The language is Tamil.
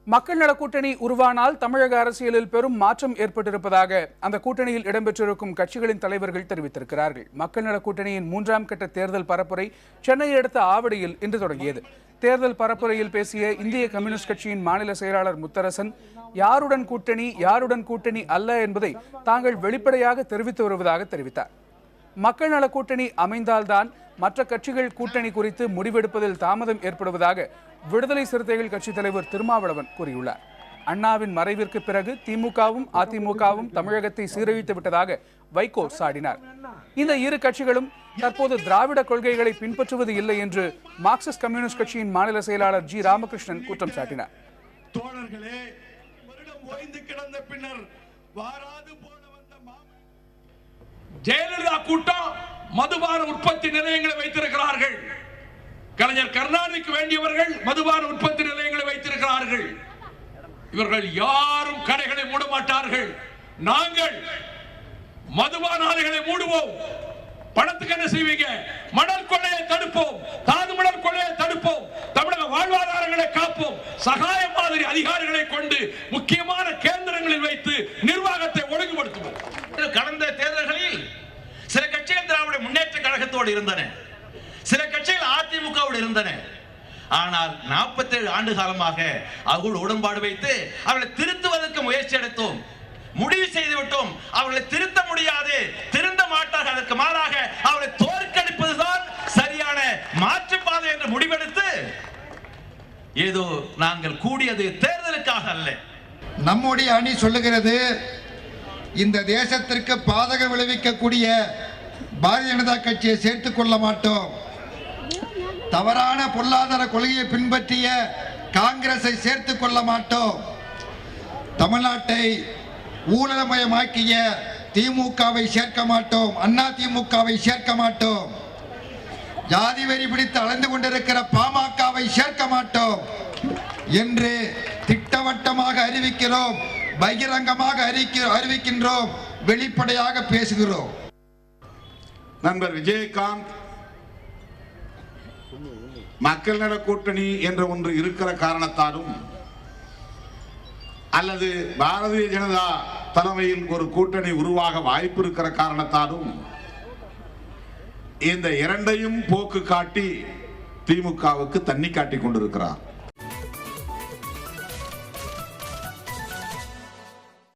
மக்கள் நல கூட்டணி உருவானால் தமிழக அரசியலில் பெரும் மாற்றம் ஏற்பட்டிருப்பதாக அந்த கூட்டணியில் இடம்பெற்றிருக்கும் கட்சிகளின் தலைவர்கள் தெரிவித்திருக்கிறார்கள். மக்கள் நல கூட்டணியின் 3ஆம் கட்ட தேர்தல் பரப்புரை சென்னையை அடுத்த ஆவடியில் இன்று தொடங்கியது. தேர்தல் பரப்புரையில் பேசிய இந்திய கம்யூனிஸ்ட் கட்சியின் மாநில செயலாளர் முத்தரசன், யாருடன் கூட்டணி அல்ல என்பதை தாங்கள் வெளிப்படையாக தெரிவித்து வருவதாக தெரிவித்தார். மக்கள் நல கூட்டணி அமைந்தால்தான் மற்ற கட்சிகள் கூட்டணி குறித்து முடிவெடுப்பதில் தாமதம் ஏற்படுவதாக விடுதலை சிறுத்தைகள் கட்சித் தலைவர் திருமாவளவன் கூறியுள்ளார். அண்ணாவின் மறைவிற்கு பிறகு திமுகவும் அதிமுகவும் தமிழகத்தை சீரழித்து விட்டதாக வைகோ சாடினார். இந்த இரு கட்சிகளும் தற்போது திராவிட கொள்கைகளை பின்பற்றுவது இல்லை என்று மார்க்சிஸ்ட் கம்யூனிஸ்ட் கட்சியின் மாநில செயலாளர் ஜி ராமகிருஷ்ணன் குற்றம் சாட்டினார். ஜெயலலிதா கூட்டம் மதுபான உற்பத்தி நிலையங்களை வைத்திருக்கிறார்கள். கலைஞர் கருணாநிதிக்கு வேண்டியவர்கள் மதுபான உற்பத்தி நிலையங்களை வைத்திருக்கிறார்கள். இவர்கள் யாரும் கடைகளை மூட மாட்டார்கள். நாங்கள் மதுபான ஆலைகளை மூடுவோம். பணத்துக்கு என்ன செய்வீங்க? மணல் கொள்ளையை தடுப்போம், தாது மணல் கொள்ளையை தடுப்போம், தமிழக வாழ்வாதாரங்களை காப்போம், சகாய மாதிரி அதிகாரிகளை கொண்டு முக்கியமான கேந்திரங்களில் வைத்து நிர்வாகத்தை ஒழுங்குபடுத்துவோம். கடந்த தேர்தல்களில் சில கட்சிகள் திராவிட முன்னேற்ற கழகத்தோடு இருந்தன, சில கட்சிகள் அதிமுகவோடு இருந்தன. ஆனால் 47 ஆண்டு காலமாக அவர்கள் உடன்பாடு வைத்து அவர்களை திருத்துவதற்கு முயற்சி எடுத்தோம், முடிவு செய்து விட்டோம். அவர்களை திருத்த முடியாது, திருந்த மாட்டார்கள். அதற்கு மாறாக அவர்களை தோற்கடிப்பதுதான் சரியான மாற்று பாதை என்று முடிவெடுத்து ஏதோ நாங்கள் கூடியது தேர்தலுக்காக அல்ல. நம்முடைய அணி சொல்லுகிறது, இந்த தேசத்திற்கு பாதகம் விளைவிக்கக்கூடிய பாரதிய ஜனதா கட்சியை சேர்த்துக் கொள்ள மாட்டோம். தவறான பொருளாதார கொள்கையை பின்பற்றிய காங்கிரஸை சேர்த்துக் கொள்ள மாட்டோம். தமிழ்நாட்டை ஊழலமயமாக்கிய திமுகவை சேர்க்க மாட்டோம், அண்ணா திமுகவை சேர்க்க மாட்டோம். ஜாதி வெறி பிடித்து அலைந்து கொண்டிருக்கிற பாமகவை சேர்க்க மாட்டோம் என்று திட்டவட்டமாக அறிவிக்கிறோம், பகிரங்கமாக அறிவிக்கின்றோம், வெளிப்படையாக பேசுகிறோம். நண்பர் விஜயகாந்த் மக்கள் நல கூட்டணி என்ற ஒன்று இருக்கிற காரணத்தாலும் அல்லது பாரதிய ஜனதா தலைமையில் ஒரு கூட்டணி உருவாக வாய்ப்பு இருக்கிற காரணத்தாலும் இந்த இரண்டையும் போக்கு காட்டி திமுகவுக்கு தண்ணி காட்டி கொண்டிருக்கிறார்.